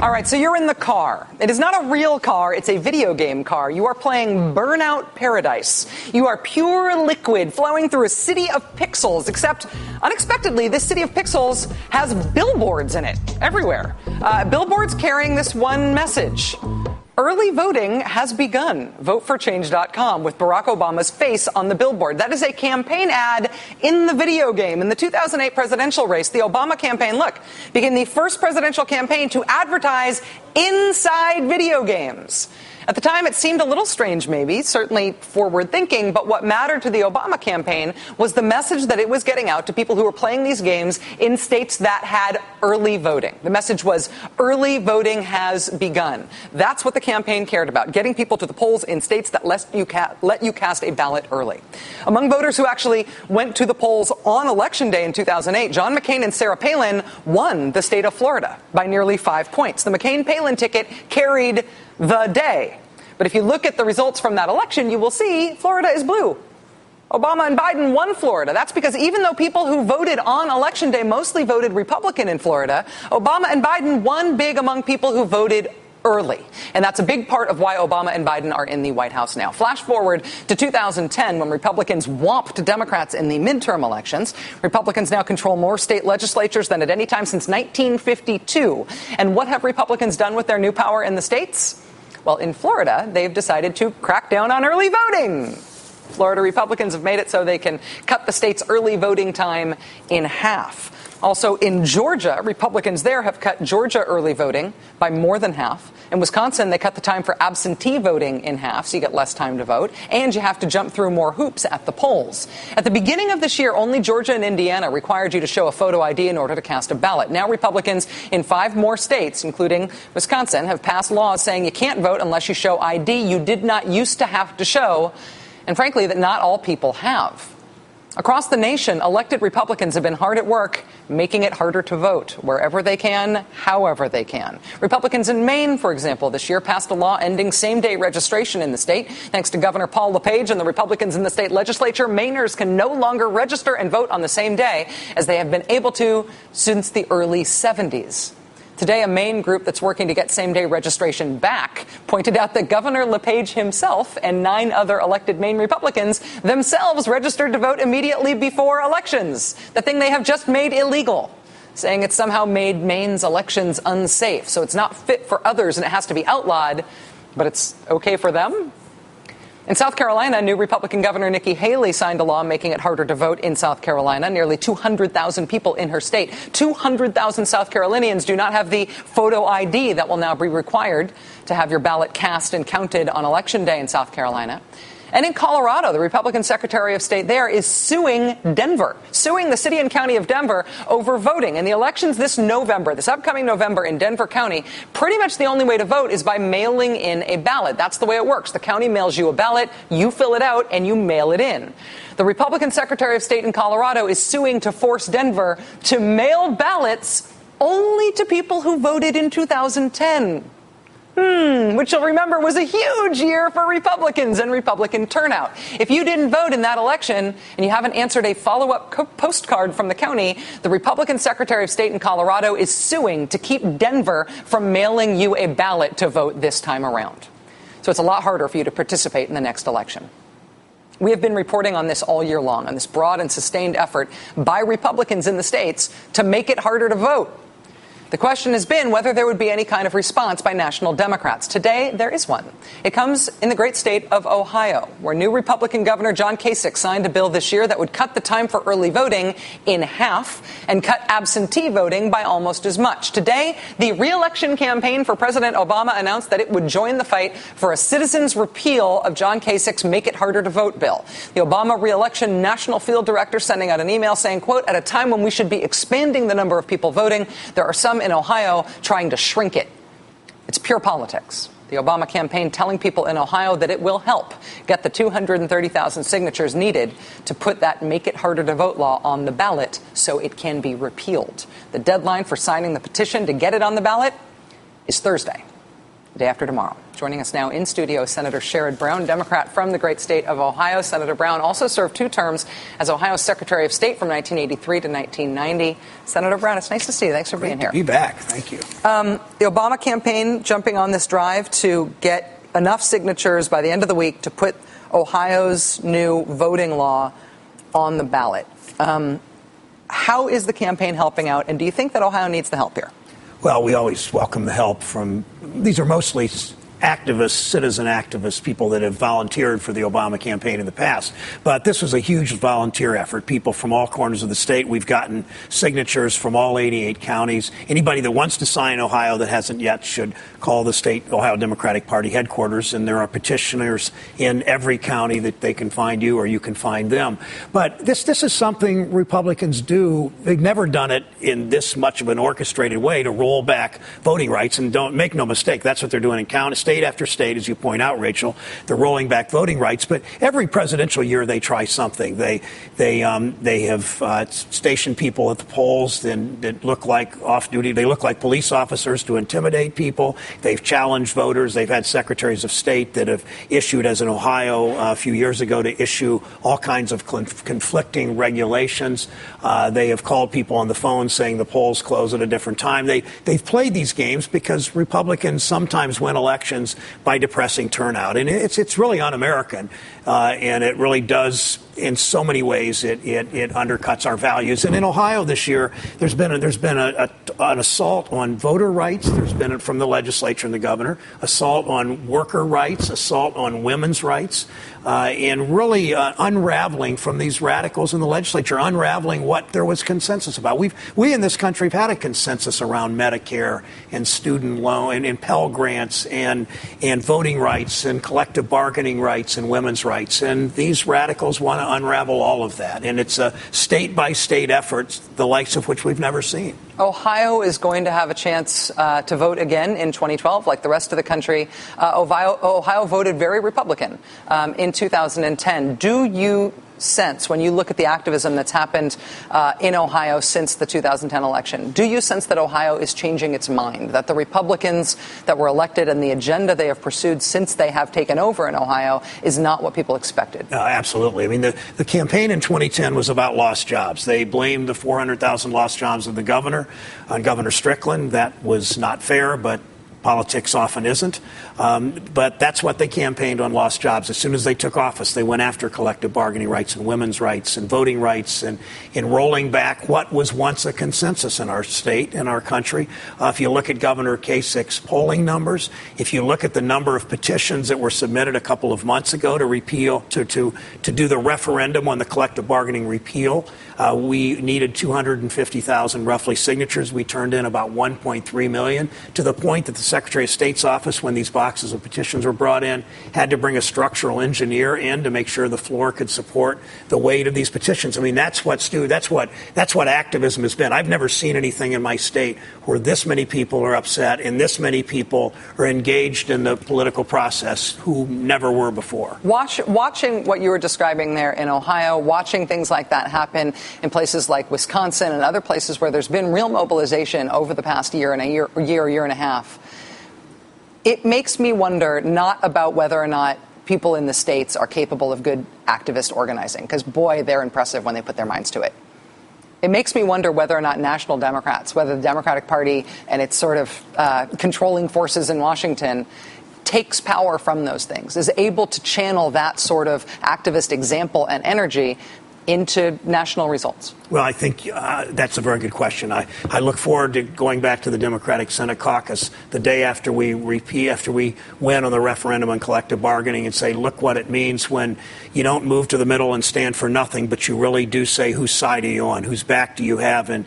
All right, so you're in the car. It is not a real car, it's a video game car. You are playing Burnout Paradise. You are pure liquid flowing through a city of pixels, except unexpectedly, this city of pixels has billboards in it everywhere. Billboards carrying this one message. Early voting has begun. VoteForChange.com with Barack Obama's face on the billboard. That is a campaign ad in the video game. In the 2008 presidential race, the Obama campaign, became the first presidential campaign to advertise inside video games. At the time, it seemed a little strange, maybe, certainly forward-thinking, but what mattered to the Obama campaign was the message that it was getting out to people who were playing these games in states that had early voting. The message was, early voting has begun. That's what the campaign cared about, getting people to the polls in states that let you cast a ballot early. Among voters who actually went to the polls on Election Day in 2008, John McCain and Sarah Palin won the state of Florida by nearly 5 points. The McCain-Palin ticket carried the day. But if you look at the results from that election, you will see Florida is blue. Obama and Biden won Florida. That's because even though people who voted on Election Day mostly voted Republican in Florida, Obama and Biden won big among people who voted early. And that's a big part of why Obama and Biden are in the White House now. Flash forward to 2010 when Republicans whomped Democrats in the midterm elections. Republicans now control more state legislatures than at any time since 1952. And what have Republicans done with their new power in the states? Well, in Florida, they've decided to crack down on early voting. Florida Republicans have made it so they can cut the state's early voting time in half. Also, in Georgia, Republicans there have cut Georgia early voting by more than half. In Wisconsin, they cut the time for absentee voting in half, so you get less time to vote, and you have to jump through more hoops at the polls. At the beginning of this year, only Georgia and Indiana required you to show a photo ID in order to cast a ballot. Now, Republicans in 5 more states, including Wisconsin, have passed laws saying you can't vote unless you show ID you did not used to have to show, and frankly, that not all people have. Across the nation, elected Republicans have been hard at work making it harder to vote wherever they can, however they can. Republicans in Maine, for example, this year passed a law ending same-day registration in the state. Thanks to Governor Paul LePage and the Republicans in the state legislature, Mainers can no longer register and vote on the same day as they have been able to since the early 70s. Today, a Maine group that's working to get same-day registration back pointed out that Governor LePage himself and 9 other elected Maine Republicans themselves registered to vote immediately before elections, the thing they have just made illegal, saying it somehow made Maine's elections unsafe. So it's not fit for others and it has to be outlawed, but it's okay for them? In South Carolina, new Republican Governor Nikki Haley signed a law making it harder to vote in South Carolina. Nearly 200,000 people in her state. 200,000 South Carolinians do not have the photo ID that will now be required to have your ballot cast and counted on Election Day in South Carolina. And in Colorado, the Republican Secretary of State there is suing Denver, suing the city and county of Denver over voting. In the elections this upcoming November in Denver County, pretty much the only way to vote is by mailing in a ballot. That's the way it works. The county mails you a ballot, you fill it out, and you mail it in. The Republican Secretary of State in Colorado is suing to force Denver to mail ballots only to people who voted in 2010. Which you'll remember was a huge year for Republicans and Republican turnout. If you didn't vote in that election and you haven't answered a follow-up postcard from the county, the Republican Secretary of State in Colorado is suing to keep Denver from mailing you a ballot to vote this time around. So it's a lot harder for you to participate in the next election. We have been reporting on this all year long, on this broad and sustained effort by Republicans in the states to make it harder to vote. The question has been whether there would be any kind of response by national Democrats. Today, there is one. It comes in the great state of Ohio, where new Republican Governor John Kasich signed a bill this year that would cut the time for early voting in half and cut absentee voting by almost as much. Today, the re-election campaign for President Obama announced that it would join the fight for a citizen's repeal of John Kasich's Make It Harder to Vote bill. The Obama re-election national field director sending out an email saying, quote, at a time when we should be expanding the number of people voting, there are some in Ohio trying to shrink it. It's pure politics. The Obama campaign telling people in Ohio that it will help get the 230,000 signatures needed to put that Make It Harder to Vote law on the ballot so it can be repealed. The deadline for signing the petition to get it on the ballot is Thursday. day after tomorrow. Joining us now in studio, Senator Sherrod Brown, Democrat from the great state of Ohio. Senator Brown also served 2 terms as Ohio's Secretary of State from 1983 to 1990. Senator Brown, it's nice to see you. Thanks for being here. Great to be back. Thank you. The Obama campaign jumping on this drive to get enough signatures by the end of the week to put Ohio's new voting law on the ballot. How is the campaign helping out, and do you think that Ohio needs the help here? Well, we always welcome the help from, these are mostly activists, citizen activists, people that have volunteered for the Obama campaign in the past. But this was a huge volunteer effort. People from all corners of the state. We've gotten signatures from all 88 counties. Anybody that wants to sign Ohio that hasn't yet should call the state Ohio Democratic Party headquarters. And there are petitioners in every county that they can find you or you can find them. But this is something Republicans do. They've never done it in this much of an orchestrated way to roll back voting rights. And don't make no mistake, that's what they're doing in county, state after state, as you point out, Rachel. They're rolling back voting rights, but every presidential year they try something. They have stationed people at the polls that look like off-duty. They look like police officers to intimidate people. They've challenged voters. They've had secretaries of state that have issued, as in Ohio a few years ago, to issue all kinds of conflicting regulations. They have called people on the phone saying the polls close at a different time. They've played these games because Republicans sometimes win elections by depressing turnout. And it's really un-American. And it really does, in so many ways, it undercuts our values. And in Ohio this year, there's been an assault on voter rights. There's been from the legislature and the governor, assault on worker rights, assault on women's rights, and really unraveling from these radicals in the legislature, unraveling what there was consensus about. We in this country have had a consensus around Medicare and student loan and Pell Grants and voting rights and collective bargaining rights and women's rights. And these radicals want to unravel all of that. And it's a state-by-state effort, the likes of which we've never seen. Ohio is going to have a chance to vote again in 2012, like the rest of the country. Ohio voted very Republican in 2010. Do you sense, when you look at the activism that's happened in Ohio since the 2010 election, do you sense that Ohio is changing its mind, that the Republicans that were elected and the agenda they have pursued since they have taken over in Ohio is not what people expected? Absolutely. I mean, the campaign in 2010 was about lost jobs. They blamed the 400,000 lost jobs of the governor on Governor Strickland. That was not fair, but politics often isn't. But that's what they campaigned on, lost jobs. As soon as they took office, they went after collective bargaining rights and women's rights and voting rights and in rolling back what was once a consensus in our state and our country. If you look at Governor Kasich's polling numbers, if you look at the number of petitions that were submitted a couple of months ago to repeal, to do the referendum on the collective bargaining repeal, we needed 250,000 roughly signatures. We turned in about 1.3 million, to the point that the Secretary of State's office, when these boxes of petitions were brought in, had to bring a structural engineer in to make sure the floor could support the weight of these petitions. I mean, that's what activism has been. I've never seen anything in my state where this many people are upset and this many people are engaged in the political process who never were before. Watching what you were describing there in Ohio, watching things like that happen in places like Wisconsin and other places where there's been real mobilization over the past year and a half, it makes me wonder not about whether or not people in the states are capable of good activist organizing, because, boy, they're impressive when they put their minds to it. It makes me wonder whether or not national Democrats, whether the Democratic Party and its sort of controlling forces in Washington takes power from those things, is able to channel that sort of activist example and energy into national results. Well, I think that's a very good question. I look forward to going back to the Democratic Senate caucus the day after we win on the referendum on collective bargaining and say, look what it means when you don't move to the middle and stand for nothing, but you really do say whose side are you on, whose back do you have, and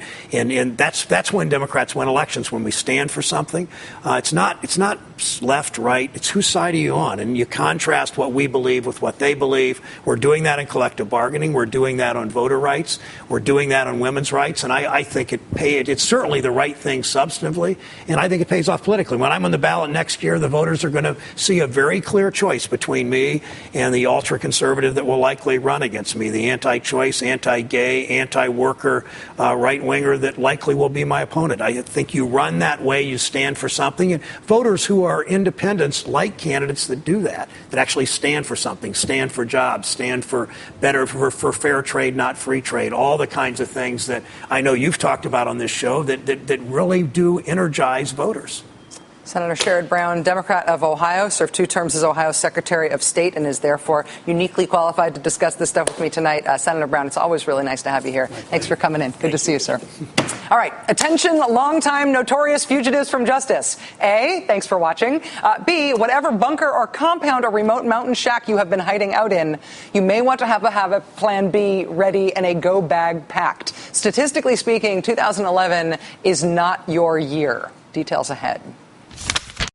that's when Democrats win elections, when we stand for something. It's not left, right. It's whose side are you on, and you contrast what we believe with what they believe. We're doing that in collective bargaining. We're doing doing that on voter rights. We're doing that on women's rights. And I think it's certainly the right thing substantively. And I think it pays off politically. When I'm on the ballot next year, the voters are going to see a very clear choice between me and the ultra-conservative that will likely run against me, the anti-choice, anti-gay, anti-worker, right-winger that likely will be my opponent. I think you run that way, you stand for something. And voters who are independents like candidates that do that actually stand for something, stand for jobs, stand for for fair trade, not free trade, all the kinds of things that I know you've talked about on this show that really do energize voters. Senator Sherrod Brown, Democrat of Ohio, served 2 terms as Ohio's Secretary of State and is therefore uniquely qualified to discuss this stuff with me tonight. Senator Brown, it's always really nice to have you here. Thanks for coming in. Good to see you, sir. All right. Attention, longtime notorious fugitives from justice. A, thanks for watching. B, whatever bunker or compound or remote mountain shack you have been hiding out in, you may want to have a plan B ready and a go bag packed. Statistically speaking, 2011 is not your year. Details ahead.